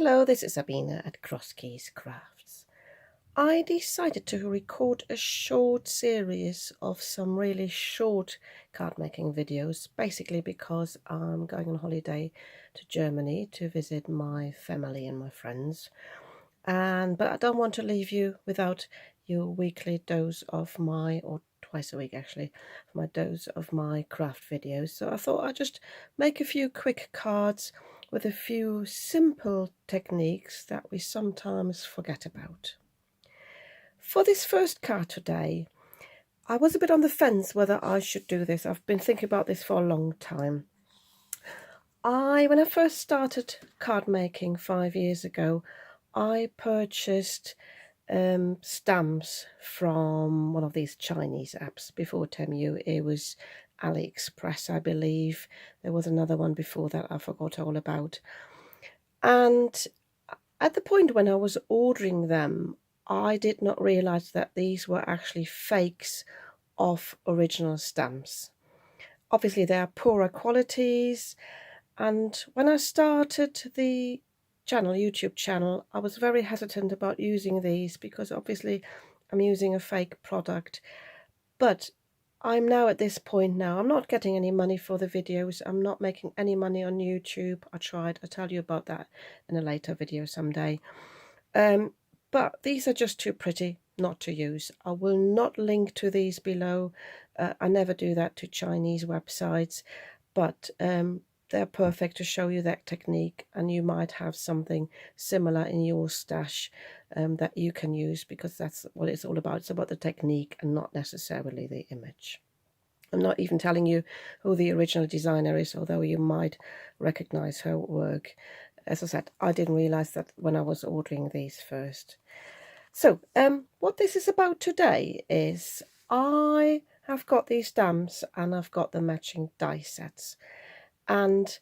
Hello, this is Sabina at Crosskeys Crafts. I decided to record a short series of some really short card making videos, basically because I'm going on holiday to Germany to visit my family and my friends. But I don't want to leave you without your weekly dose of or twice a week actually, my dose of my craft videos. So I thought I'd just make a few quick cards with a few simple techniques that we sometimes forget about. For this first card today, I was a bit on the fence whether I should do this. I've been thinking about this for a long time. When I first started card making 5 years ago, I purchased stamps from one of these Chinese apps. Before Temu, it was AliExpress, I believe. There was another one before that I forgot all about. And at the point when I was ordering them, I did not realize that these were actually fakes of original stamps. Obviously, they are poorer qualities. And when I started the YouTube channel, I was very hesitant about using these because obviously I'm using a fake product. But I'm now at this point now, I'm not getting any money for the videos. I'm not making any money on YouTube. I tried, I'll tell you about that in a later video someday. But these are just too pretty not to use. I will not link to these below. I never do that to Chinese websites, but they're perfect to show you that technique, and you might have something similar in your stash that you can use, because that's what it's all about. It's about the technique and not necessarily the image. I'm not even telling you who the original designer is, although you might recognize her work. As I said, I didn't realize that when I was ordering these first. So what this is about today is I have got these stamps and I've got the matching die sets. And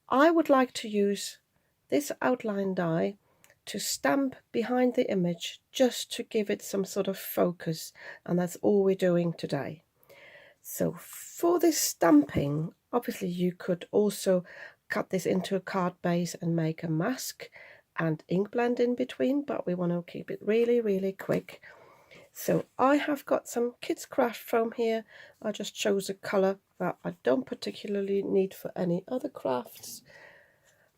I would like to use this outline die to stamp behind the image, just to give it some sort of focus, and that's all we're doing today. So for this stamping, obviously you could also cut this into a card base and make a mask and ink blend in between, but we want to keep it really quick. So I have got some Kids Craft foam here. I just chose a colour that I don't particularly need for any other crafts.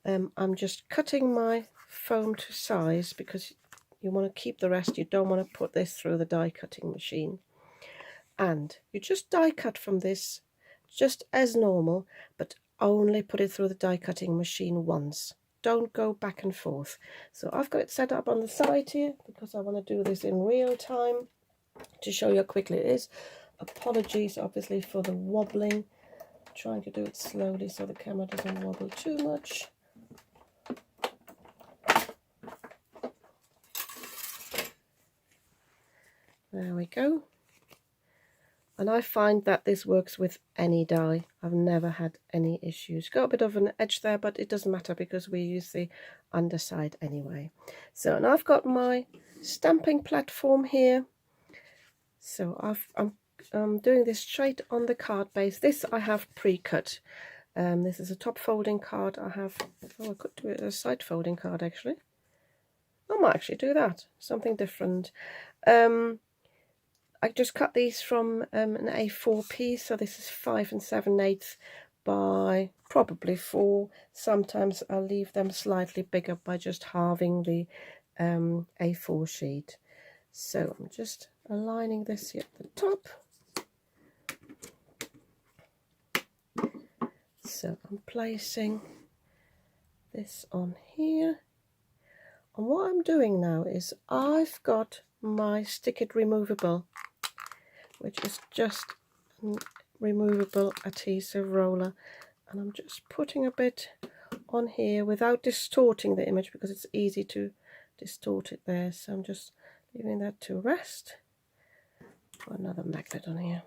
I'm just cutting my foam to size because you want to keep the rest. You don't want to put this through the die cutting machine. And you just die cut from this just as normal, but only put it through the die cutting machine once. Don't go back and forth. So I've got it set up on the side here because I want to do this in real time to show you how quickly it is. Apologies obviously for the wobbling. I'm trying to do it slowly so the camera doesn't wobble too much. There we go. And I find that this works with any die. I've never had any issues. Got a bit of an edge there, but it doesn't matter because we use the underside anyway. So now I've got my stamping platform here. So I'm doing this straight on the card base. This I have pre-cut. This is a top folding card. I could do it as a side folding card actually. I might actually do that. Something different. I just cut these from an A4 piece, so this is 5 7/8 by probably 4. Sometimes I'll leave them slightly bigger by just halving the A4 sheet. So I'm just aligning this here at the top. So I'm placing this on here. And what I'm doing now is I've got my Stick It Removable, which is just a removable adhesive roller, and I'm just putting a bit on here without distorting the image because it's easy to distort it there. So I'm just leaving that to rest. Put another magnet on here,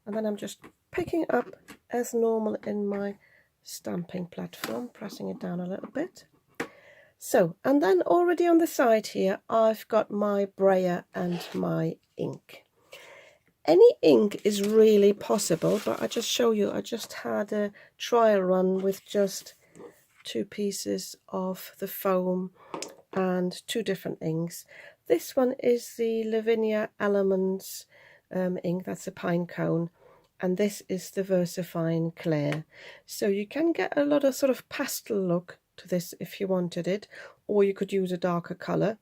and then I'm just picking up as normal in my stamping platform, pressing it down a little bit. So, and then already on the side here I've got my brayer and my ink. Any ink is really possible, but I just show you, I just had a trial run with just 2 pieces of the foam and 2 different inks. This one is the Lavinia Elements ink, that's a pine cone, and this is the VersaFine Clair. So you can get a lot of sort of pastel look to this if you wanted it, or you could use a darker colour.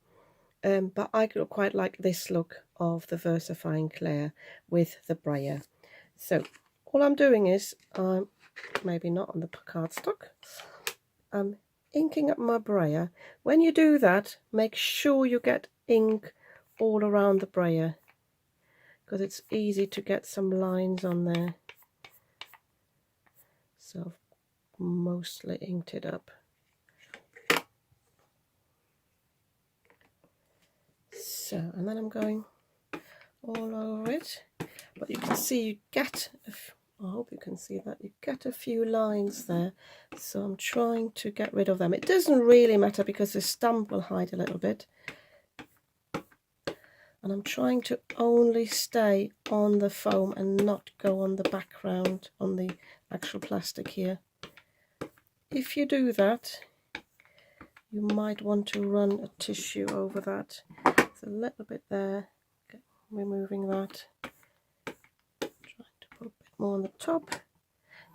But I quite like this look of the VersaFine Clair with the brayer. So all I'm doing is, maybe not on the cardstock, I'm inking up my brayer. When you do that, make sure you get ink all around the brayer, because it's easy to get some lines on there. So I've mostly inked it up. So, and then I'm going all over it, but you can see you get, I hope you can see that, you get a few lines there, so I'm trying to get rid of them. It doesn't really matter because the stamp will hide a little bit, and I'm trying to only stay on the foam and not go on the background, on the actual plastic here. If you do that, you might want to run a tissue over that. It's a little bit there, removing that, trying to put a bit more on the top.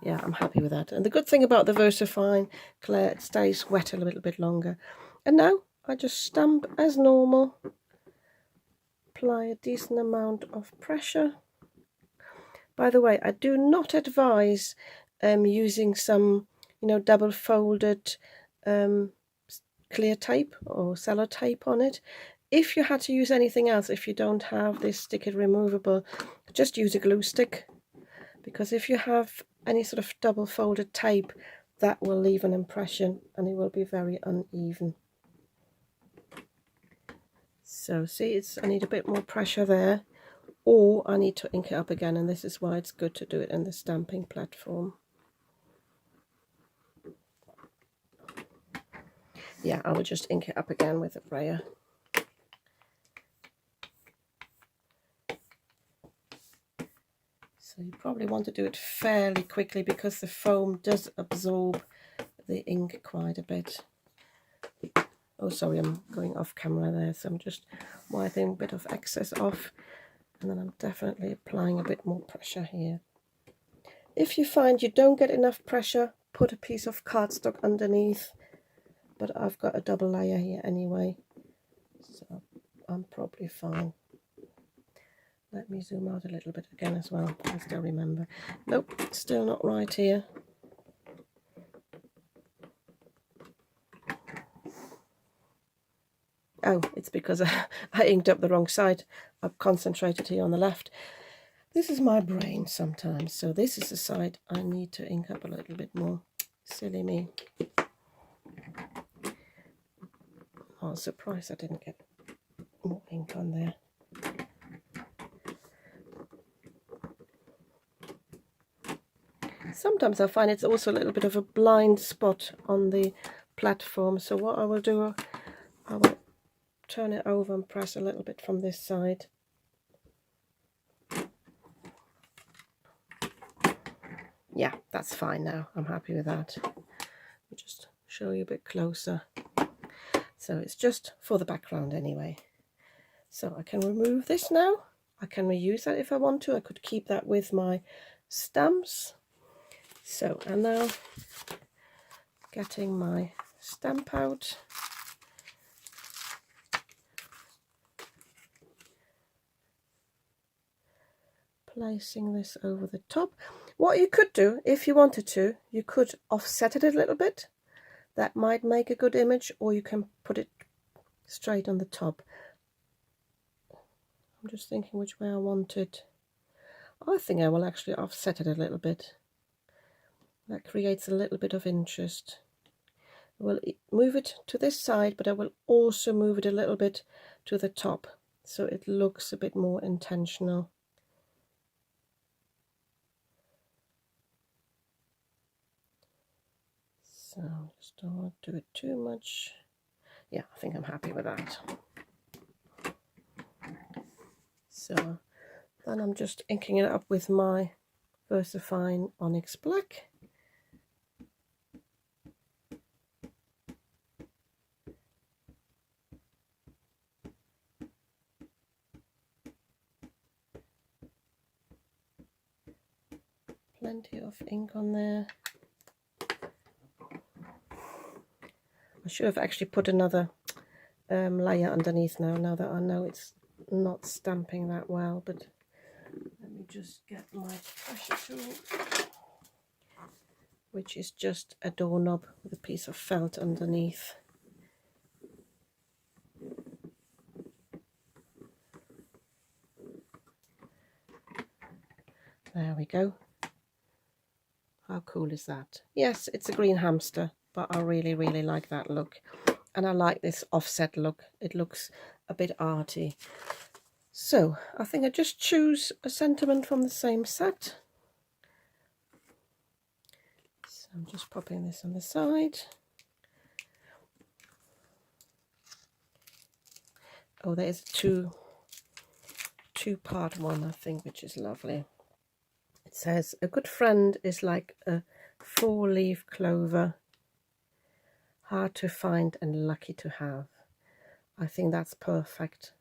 Yeah, I'm happy with that. And the good thing about the VersaFine Clair, it stays wet a little bit longer. And now I just stamp as normal, apply a decent amount of pressure. By the way, I do not advise using some, double folded clear tape or sellotape on it. If you had to use anything else, if you don't have this sticky removable, just use a glue stick, because if you have any sort of double folded tape, that will leave an impression and it will be very uneven. So see, I need a bit more pressure there, or I need to ink it up again, and this is why it's good to do it in the stamping platform. Yeah, I will just ink it up again with a brayer. So you probably want to do it fairly quickly because the foam does absorb the ink quite a bit. Oh, sorry, I'm going off camera there, so I'm just wiping a bit of excess off, and then I'm definitely applying a bit more pressure here. If you find you don't get enough pressure, put a piece of cardstock underneath, but I've got a double layer here anyway, so I'm probably fine. Let me zoom out a little bit again as well. I still remember. Nope, still not right here. Oh, it's because I inked up the wrong side. I've concentrated here on the left. This is my brain sometimes. So this is the side I need to ink up a little bit more. Silly me. Oh, surprised I didn't get more ink on there. Sometimes I find it's also a little bit of a blind spot on the platform. So what I will do, I will turn it over and press a little bit from this side. Yeah, that's fine now. I'm happy with that. I'll just show you a bit closer. So it's just for the background anyway. So I can remove this now. I can reuse that if I want to. I could keep that with my stamps. So I'm now getting my stamp out. Placing this over the top. What you could do, if you wanted to, you could offset it a little bit. That might make a good image, or you can put it straight on the top. I'm just thinking which way I want it. I think I will actually offset it a little bit. That creates a little bit of interest. I will move it to this side, but I will also move it a little bit to the top, so it looks a bit more intentional. So just don't want to do it too much. Yeah, I think I'm happy with that. So then I'm just inking it up with my VersaFine Onyx Black. plenty of ink on there. I should have actually put another layer underneath now that I know it's not stamping that well, but let me just get my pressure tool, which is just a doorknob with a piece of felt underneath. There we go. How cool is that? Yes, it's a green hamster, but I really, really like that look. And I like this offset look. It looks a bit arty. So I think I just choose a sentiment from the same set. So I'm just popping this on the side. Oh, there's a two-part one, I think, which is lovely. It says, a good friend is like a four-leaf clover, hard to find and lucky to have. I think that's perfect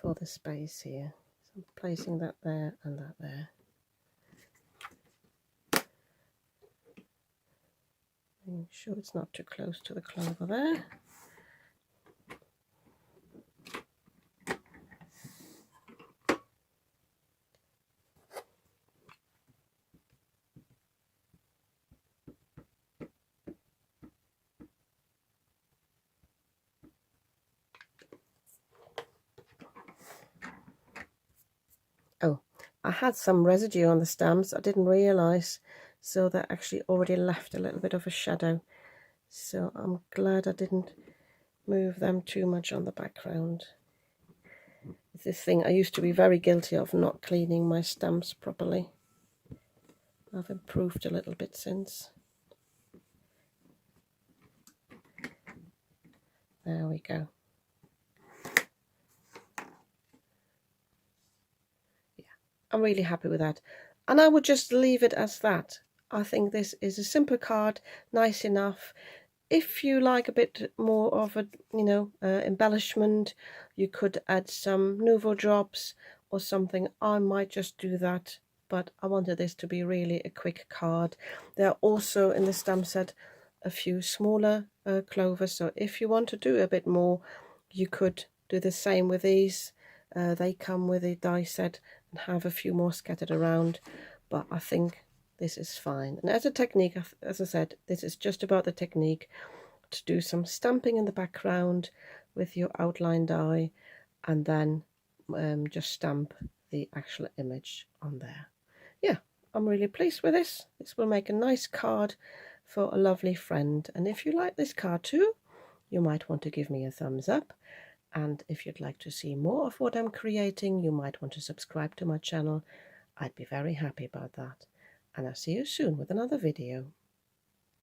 for the space here. So I'm placing that there and that there. Make sure it's not too close to the clover there. Oh, I had some residue on the stamps. I didn't realise, so that actually already left a little bit of a shadow. So I'm glad I didn't move them too much on the background. It's this thing I used to be very guilty of, not cleaning my stamps properly. I've improved a little bit since. There we go. I'm really happy with that, and I would just leave it as that. I think this is a simple card, nice enough. If you like a bit more of a, embellishment, you could add some Nouveau drops or something. I might just do that, but I wanted this to be really a quick card. There are also in the stamp set a few smaller clovers, so if you want to do a bit more, you could do the same with these. They come with a die set and have a few more scattered around, but I think this is fine. And as a technique, as I said, this is just about the technique to do some stamping in the background with your outline die, and then just stamp the actual image on there. Yeah, I'm really pleased with this. This will make a nice card for a lovely friend. And if you like this card too, you might want to give me a thumbs up. And if you'd like to see more of what I'm creating, you might want to subscribe to my channel. I'd be very happy about that. And I'll see you soon with another video.